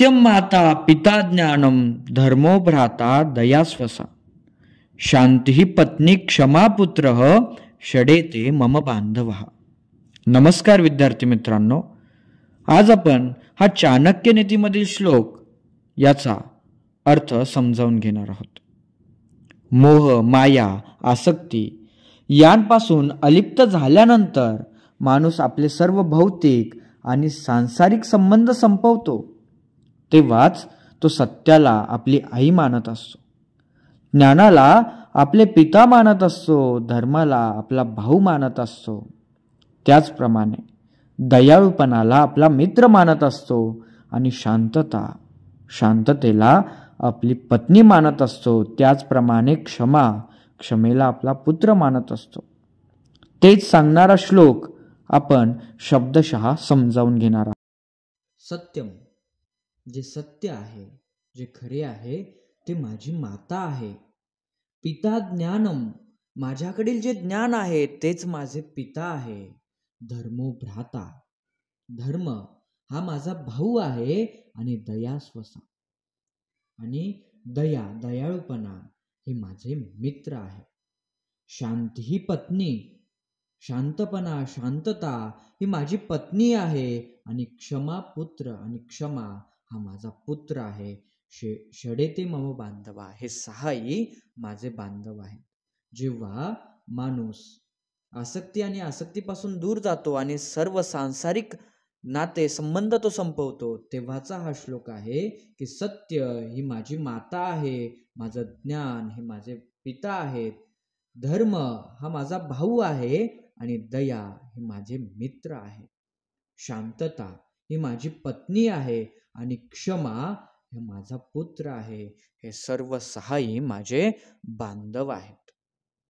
सत्यम माता पिता ज्ञानम धर्मो भ्राता दया स्वसा शांती पत्नी क्षमा पुत्र षडेते मम बांधव. नमस्कार विद्यार्थी मित्रांनो, आज आपण हा चाणक्य नीतीमधील श्लोक याचा अर्थ समजावून घेणार आहोत. मोह, माया, आसक्ती यांपासून अलिप्त झाल्यानंतर माणूस आपले सर्व भौतिक आणि सांसारिक संबंध संपवतो. तेव्हाच तो सत्याला आपली आई मानत असतो, ज्ञानाला आपले पिता मानत असतो, धर्माला आपला भाऊ मानत असतो. त्याचप्रमाणे दयाळूपणाला आपला मित्र मानत असतो आणि शांततेला आपली पत्नी मानत असतो. त्याचप्रमाणे क्षमेला आपला पुत्र मानत असतो. तेच सांगणारा श्लोक आपण शब्दशः समजावून घेणार आहोत. सत्यम, जे सत्य आहे, जे खरे आहे ते माझी माता आहे. पिता ज्ञानम, माझ्याकडील जे ज्ञान आहे तेच माझे पिता आहे. धर्मो भ्राता, धर्म हा माझा भाऊ आहे. आणि दया स्वसा, आणि दयाळूपणा हे माझे मित्र आहे. शांती ही पत्नी, शांतपणा, शांतता ही माझी पत्नी आहे. आणि क्षमा पुत्र, आणि क्षमा हा माझा पुत्र आहे. षडेते मम बांधवा, हे सहाही माझे बांधव आहेत. जेव्हा माणूस आसक्ती आणि आसक्तीपासून दूर जातो आणि सर्व सांसारिक नाते संबंध तो संपवतो, तेव्हाचा हा श्लोक आहे की सत्य ही माझी माता आहे, माझं ज्ञान हे माझे पिता आहेत, धर्म हा माझा भाऊ आहे, आणि दया हे माझे मित्र आहे. शांतता ही माझी पत्नी आहे, आणि क्षमा हे माझा पुत्र आहे. हे सर्व सहाही माझे बांधव आहेत.